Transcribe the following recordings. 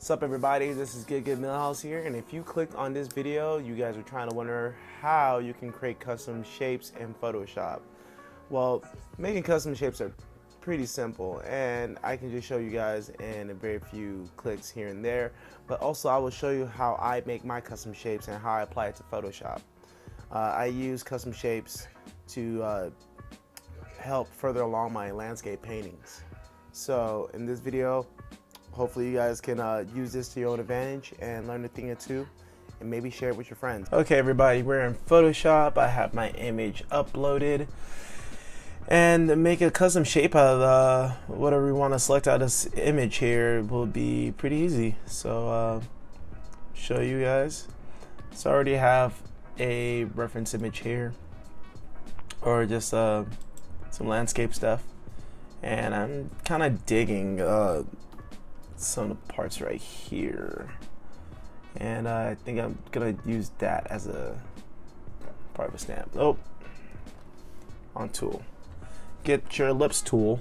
What's up, everybody? This is Good Millhouse here, and if you clicked on this video, you guys are trying to wonder how you can create custom shapes in Photoshop. Well, making custom shapes are pretty simple, and I can just show you guys in a very few clicks here and there, but also I will show you how I make my custom shapes and how I apply it to Photoshop. I use custom shapes to help further along my landscape paintings. So in this video, hopefully you guys can use this to your own advantage and learn a thing or two and maybe share it with your friends. Okay, everybody, we're in Photoshop. I have my image uploaded, and to make a custom shape out of whatever we want to select out of this image here will be pretty easy. So show you guys. So I already have a reference image here, or just some landscape stuff, and I'm kind of digging some of the parts right here, and I think I'm gonna use that as a part of a stamp. Oh, on tool, get your ellipse tool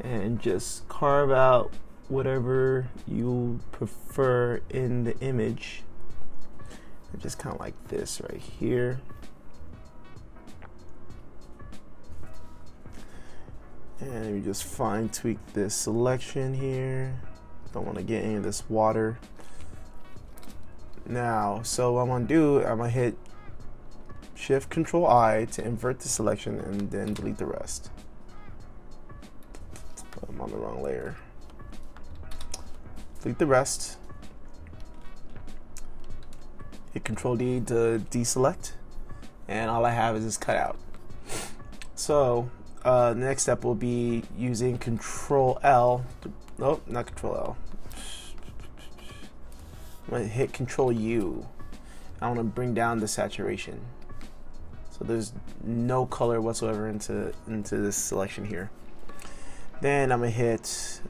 and just carve out whatever you prefer in the image, and just kind of like this right here. And you just fine tweak this selection here. Don't want to get any of this water. Now, so what I'm gonna do, I'm gonna hit Shift+Ctrl+I to invert the selection and then delete the rest. I'm on the wrong layer. Delete the rest. Hit Control+D to deselect, and all I have is this cutout. So the next step will be using Control+L. Nope, not Control+L. I'm going to hit Control+U. I want to bring down the saturation, so there's no color whatsoever into this selection here. Then I'm going to hit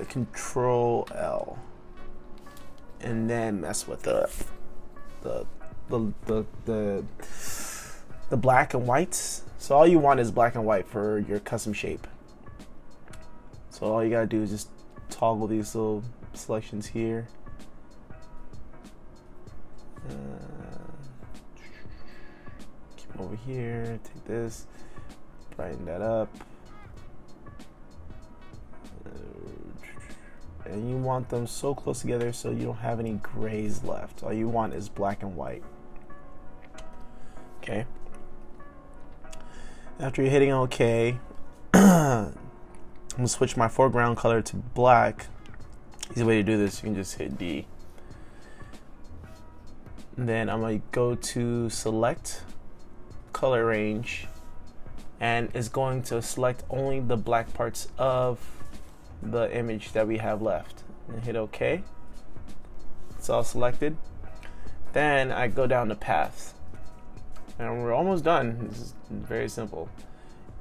Control+L, and then mess with the black and whites. So all you want is black and white for your custom shape. So all you gotta do is just toggle these little selections here. Keep them over here, take this, brighten that up. And you want them so close together so you don't have any grays left. All you want is black and white. Okay. After you're hitting OK, I'm gonna switch my foreground color to black. Easy way to do this, you can just hit D. And then I'm gonna go to select color range, and it's going to select only the black parts of the image that we have left. And hit OK. It's all selected. Then I go down to paths. And we're almost done. This is very simple.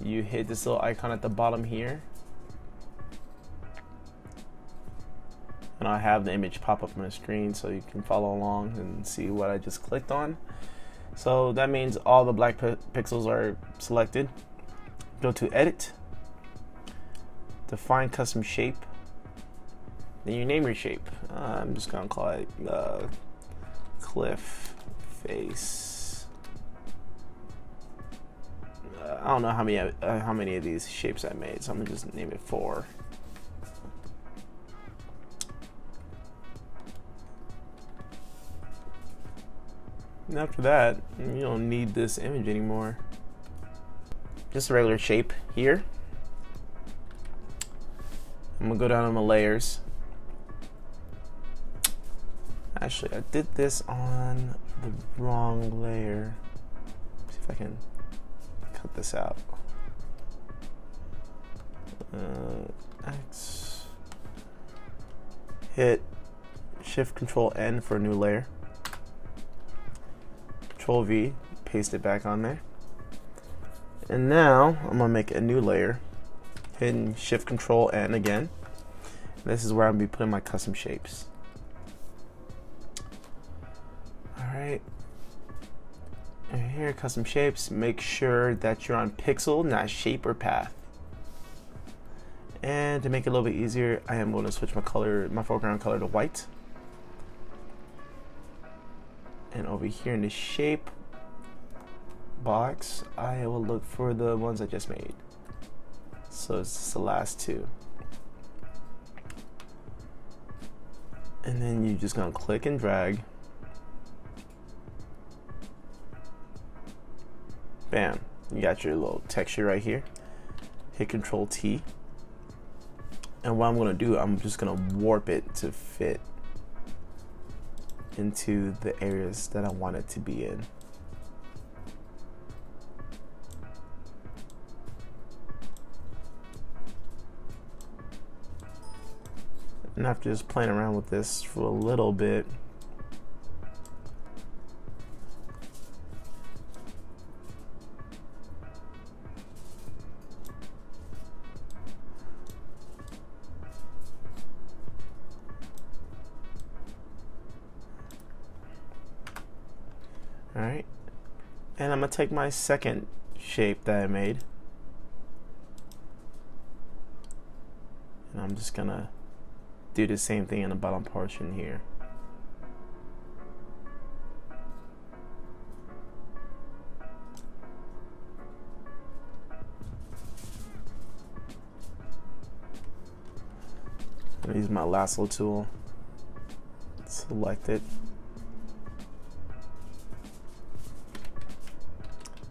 You hit this little icon at the bottom here, and I have the image pop up on the screen so you can follow along and see what I just clicked on. So that means all the black pixels are selected. Go to Edit, Define Custom Shape, then you name your shape. I'm just gonna call it Cliff Face. I don't know how many of these shapes I made, so I'm gonna just name it 4. And after that, you don't need this image anymore. Just a regular shape here. I'm gonna go down to my layers. Actually, I did this on the wrong layer. See if I can cut this out. X. Hit Shift+Ctrl+N for a new layer. Control+V, paste it back on there. And now I'm gonna make a new layer. Hitting Shift+Ctrl+N again. This is where I'm gonna be putting my custom shapes. All right. And here, custom shapes, make sure that you're on pixel, not shape or path. And to make it a little bit easier, I am going to switch my foreground color to white. And over here in the shape box, I will look for the ones I just made. So it's the last two. And then you're just gonna click and drag. Bam, you got your little texture right here. Hit Control T. And what I'm gonna do, I'm just gonna warp it to fit into the areas that I want it to be in. And after just playing around with this for a little bit, all right, and I'm gonna take my second shape that I made, and I'm just gonna do the same thing in the bottom portion here. I'm gonna use my lasso tool, select it,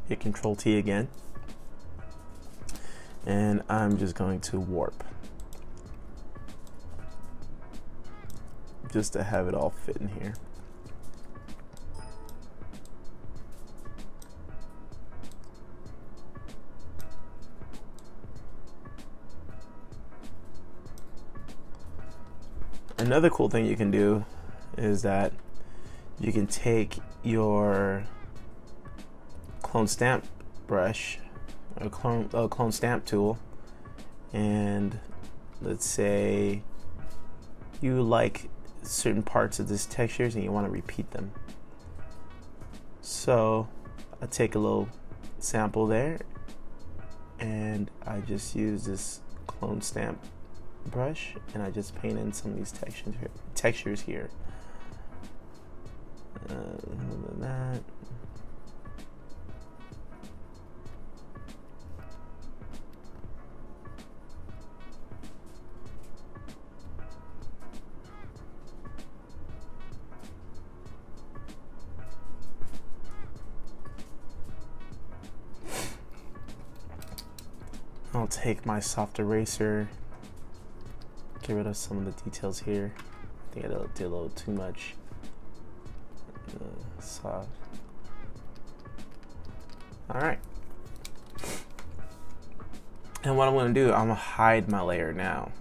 hit Control T again, and I'm just going to warp, just to have it all fit in here. Another cool thing you can do is that you can take your clone stamp brush or clone stamp tool, and let's say you like certain parts of this textures and you want to repeat them. So I take a little sample there and I just use this clone stamp brush and I just paint in some of these textures here. A little bit of that. I'll take my soft eraser, get rid of some of the details here. I think I did a little too much. Soft. Alright. And what I'm going to do, I'm going to hide my layer now.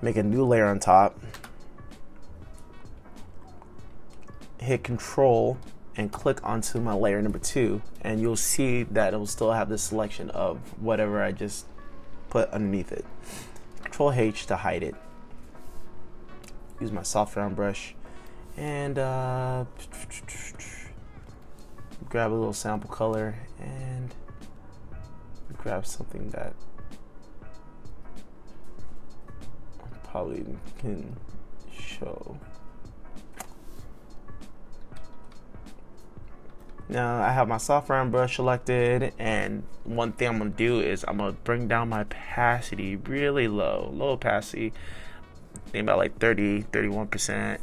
Make a new layer on top. Hit Control and click onto my layer number 2, and you'll see that it will still have the selection of whatever I just put underneath it. Control H to hide it. Use my soft round brush and grab a little sample color and grab something that probably can show. Now I have my soft round brush selected, and one thing I'm gonna do is I'm gonna bring down my opacity really low opacity, I think about like 31%,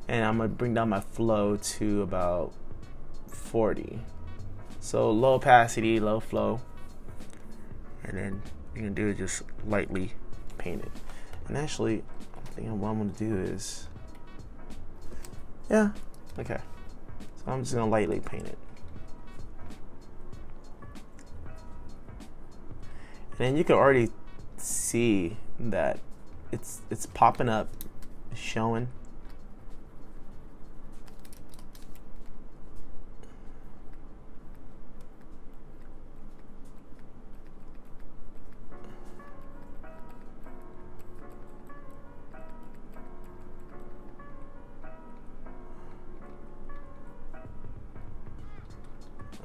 and I'm gonna bring down my flow to about 40. So low opacity, low flow, and then you can do is just lightly paint it. And actually, I think what I'm gonna do is, yeah, okay. So I'm just gonna lightly paint it. And then you can already see that it's popping up, showing.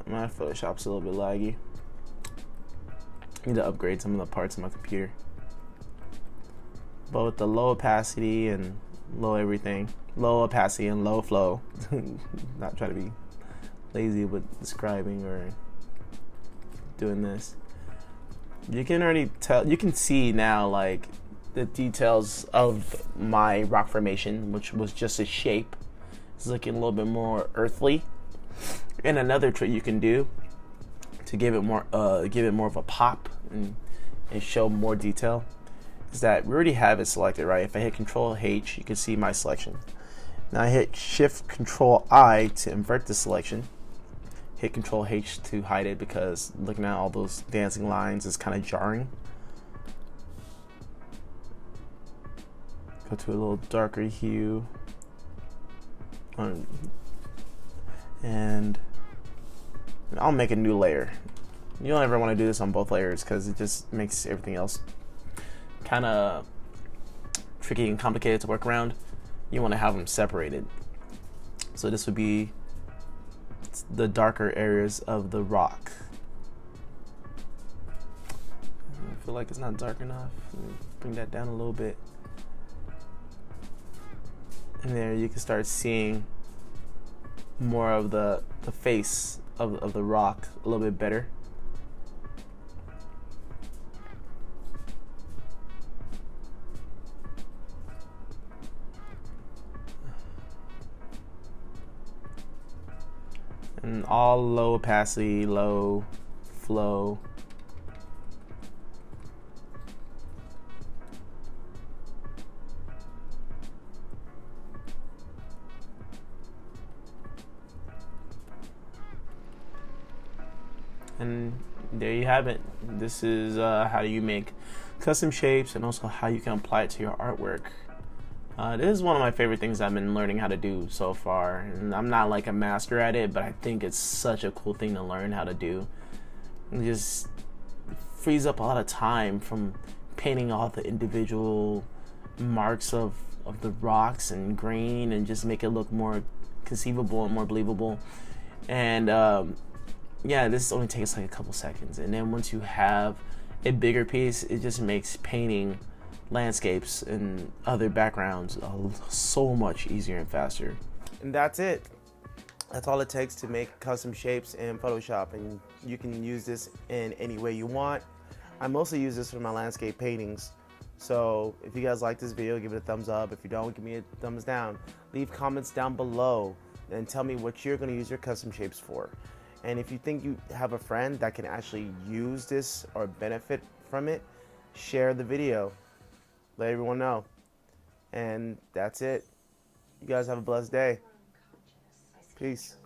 My Photoshop's a little bit laggy. need to upgrade some of the parts of my computer. But with the low opacity and low everything, low opacity and low flow, not trying to be lazy with describing or doing this, you can already tell, you can see now like the details of my rock formation, which was just a shape. It's looking a little bit more earthly. And another trick you can do to give it more of a pop and show more detail is that we already have it selected, right? If I hit Control H, you can see my selection. Now I hit Shift Control I to invert the selection. Hit Control H to hide it because looking at all those dancing lines is kind of jarring. Go to a little darker hue. And I'll make a new layer. You don't ever want to do this on both layers because it just makes everything else kind of tricky and complicated to work around. You want to have them separated. So this would be the darker areas of the rock. I feel like it's not dark enough. Bring that down a little bit. And there you can start seeing more of the face of the rock a little bit better. And all low opacity, low flow. And there you have it. This is how you make custom shapes and also how you can apply it to your artwork. This is one of my favorite things I've been learning how to do so far. And I'm not like a master at it, but I think it's such a cool thing to learn how to do. It just frees up a lot of time from painting all the individual marks of the rocks and grain and just make it look more conceivable and more believable. And yeah, this only takes like a couple seconds, and then once you have a bigger piece, it just makes painting landscapes and other backgrounds so much easier and faster. And that's it. That's all it takes to make custom shapes in Photoshop, and you can use this in any way you want. I mostly use this for my landscape paintings. So if you guys like this video, give it a thumbs up. If you don't, give me a thumbs down. Leave comments down below and tell me what you're going to use your custom shapes for. And if you think you have a friend that can actually use this or benefit from it, share the video. Let everyone know. And that's it. You guys have a blessed day. Peace.